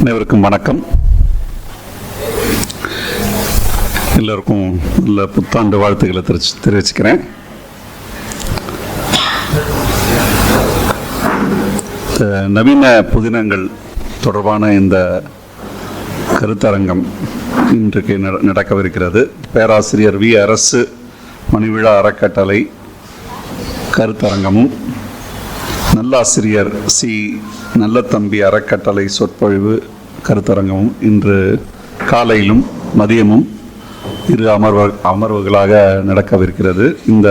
அனைவருக்கும் வணக்கம். எல்லோருக்கும் நல்ல புத்தாண்டு வாழ்த்துக்களை தெரிவிச்சுக்கிறேன். நவீன புதினங்கள் தொடர்பான இந்த கருத்தரங்கம் இன்றைக்கு நடக்கவிருக்கிறது. பேராசிரியர் வி. அரசு மணிவிழா அறக்கட்டளை கருத்தரங்கமும், நல்லாசிரியர் சி. நல்லத்தம்பி அறக்கட்டளை சொற்பொழிவு கருத்தரங்கமும் இன்று காலையிலும் மதியமும் இரு அமர்வுகளாக நடக்கவிருக்கிறது. இந்த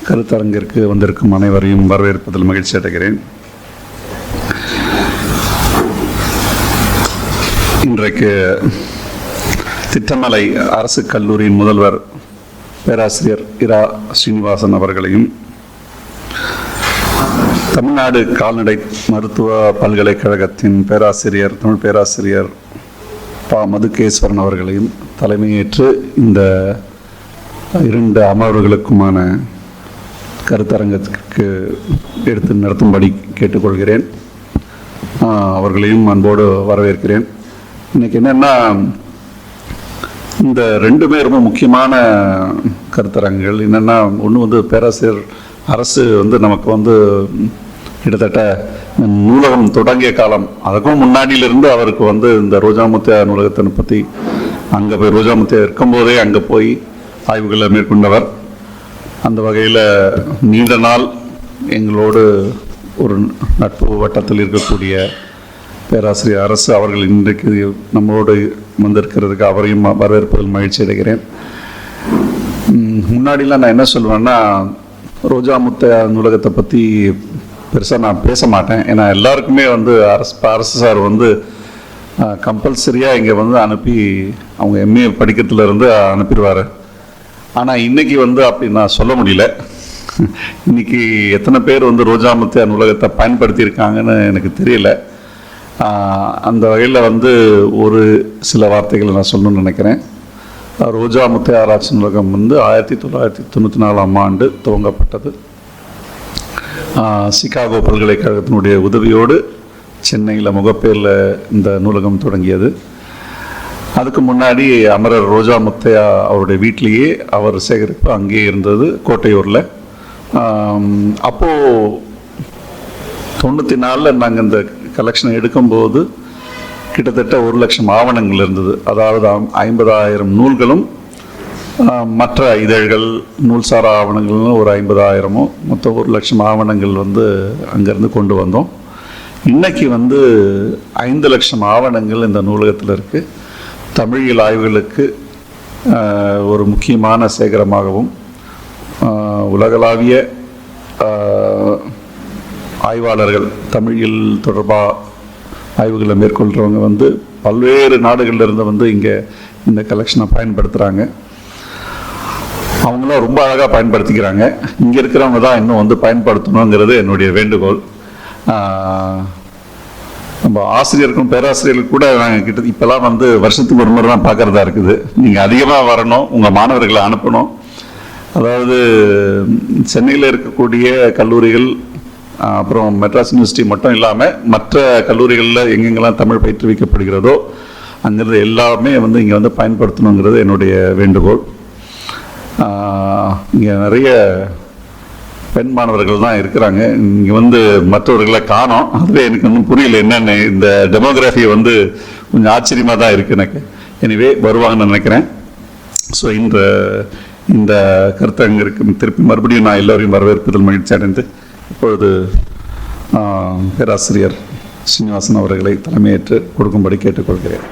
கருத்தரங்கிற்கு வந்திருக்கும் அனைவரையும் வரவேற்பதில் மகிழ்ச்சி அடைகிறேன். இன்றைக்கு திட்டமலை அரசு கல்லூரியின் முதல்வர் பேராசிரியர் இரா. ஸ்ரீனிவாசன் அவர்களையும், தமிழ்நாடு கால்நடை மருத்துவ பல்கலைக்கழகத்தின் தமிழ் பேராசிரியர் ப. மதுகேஸ்வரன் அவர்களையும் தலைமையேற்று இந்த இரண்டு அமர்வுகளுக்குமான கருத்தரங்கத்திற்கு எடுத்து நடத்தும்படி கேட்டுக்கொள்கிறேன். அவர்களையும் அன்போடு வரவேற்கிறேன். இன்னைக்கு என்னன்னா, இந்த ரெண்டுமே ரொம்ப முக்கியமான கருத்தரங்குகள். என்னென்னா, ஒன்று பேராசிரியர் அரசு நமக்கு கிட்டத்தட்ட நூலகம் தொடங்கிய காலம், அதுக்கும் முன்னாடியிலிருந்து அவருக்கு இந்த ரோஜா முத்தியா நூலகத்தை பற்றி அங்கே போய் ரோஜா முத்தியா இருக்கும்போதே அங்கே போய் ஆய்வுகளை மேற்கொண்டவர். அந்த வகையில் நீண்ட நாள் எங்களோடு ஒரு நட்பு வட்டத்தில் இருக்கக்கூடிய பேராசிரியர் அரசு அவர்கள் இன்றைக்கு நம்மளோடு வந்திருக்கிறதுக்கு அவரையும் வரவேற்பதில் மகிழ்ச்சி அடைகிறேன். முன்னாடிலாம் நான் என்ன சொல்லுவேன்னா, ரோஜா முத்தியா நூலகத்தை பற்றி பெருசாக நான் பேச மாட்டேன். ஏன்னா எல்லாருக்குமே அரசு சார் கம்பல்சரியாக இங்கே அனுப்பி அவங்க எம்ஏ படிக்கிறதுலேருந்து அனுப்பிடுவார். ஆனால் இன்றைக்கி அப்படி நான் சொல்ல முடியல. இன்றைக்கி எத்தனை பேர் ரோஜா முத்தியா நூலகத்தை பயன்படுத்தியிருக்காங்கன்னு எனக்கு தெரியல. அந்த வகையில் ஒரு சில வார்த்தைகளை நான் சொல்லணும்னு நினைக்கிறேன். ரோஜா முத்தியா ஆராய்ச்சி நூலகம் 1994ஆம் ஆண்டு துவங்கப்பட்டது. சிகாகோ பல்கலைக்கழகத்தினுடைய உதவியோடு சென்னையில் முகப்பேரில் இந்த நூலகம் தொடங்கியது. அதுக்கு முன்னாடி அமரர் ரோஜா முத்தையா அவருடைய வீட்டிலேயே அவர் சேகரிப்பு அங்கேயே இருந்தது, கோட்டையூரில். அப்போது 94 நாங்கள் இந்த கலெக்ஷனை எடுக்கும்போது கிட்டத்தட்ட 1,00,000 ஆவணங்கள் இருந்தது. அதாவது 50,000 நூல்களும் மற்ற இதழ்கள் நூல்சாரா ஆவணங்கள்னு ஒரு 50,000, மொத்தம் 1,00,000 ஆவணங்கள் அங்கேருந்து கொண்டு வந்தோம். இன்றைக்கி 5,00,000 ஆவணங்கள் இந்த நூலகத்தில் இருக்குது. தமிழியல் ஆய்வுகளுக்கு ஒரு முக்கியமான சேகரமாகவும், உலகளாவிய ஆய்வாளர்கள் தமிழியல் தொடர்பாக ஆய்வுகளை மேற்கொள்கிறவங்க பல்வேறு நாடுகளிலிருந்து இங்கே இந்த கலெக்ஷனை பயன்படுத்துகிறாங்க. அவங்களாம் ரொம்ப அழகாக பயன்படுத்திக்கிறாங்க. இங்கே இருக்கிறவங்க தான் இன்னும் பயன்படுத்தணுங்கிறது என்னுடைய வேண்டுகோள். நம்ம ஆசிரியருக்கும் பேராசிரியர்களுக்கு கூட நாங்கள் இப்போல்லாம் வருஷத்துக்கு ஒரு முறை தான் பார்க்குறதா இருக்குது. நீங்கள் அதிகமாக வரணும், உங்கள் மாணவர்களை அனுப்பணும். அதாவது சென்னையில் இருக்கக்கூடிய கல்லூரிகள், அப்புறம் மெட்ராஸ் யூனிவர்சிட்டி மட்டும் இல்லாமல் மற்ற கல்லூரிகளில் எங்கெங்கெல்லாம் தமிழ் பயிற்றுவிக்கப்படுகிறதோ அங்கிறது எல்லாமே இங்கே பயன்படுத்தணுங்கிறது என்னுடைய வேண்டுகோள். இங்கே நிறைய பெண் மாணவர்கள் தான் இருக்கிறாங்க. இங்கே மற்றவர்களை காணோம். அதுவே எனக்கு ஒன்றும் புரியல என்னென்ன இந்த டெமோகிராஃபி கொஞ்சம் ஆச்சரியமாக தான் இருக்குது எனக்கு. எனிவே வருவாங்கன்னு நினைக்கிறேன். ஸோ இந்த கருத்தரங்கிற்கு திருப்பி மறுபடியும் நான் எல்லோரையும் வரவேற்பதில் மகிழ்ச்சி அடைந்து இப்பொழுது பேராசிரியர் ஸ்ரீனிவாசன் அவர்களை தலைமையேற்று கொடுக்கும்படி கேட்டுக்கொள்கிறேன்.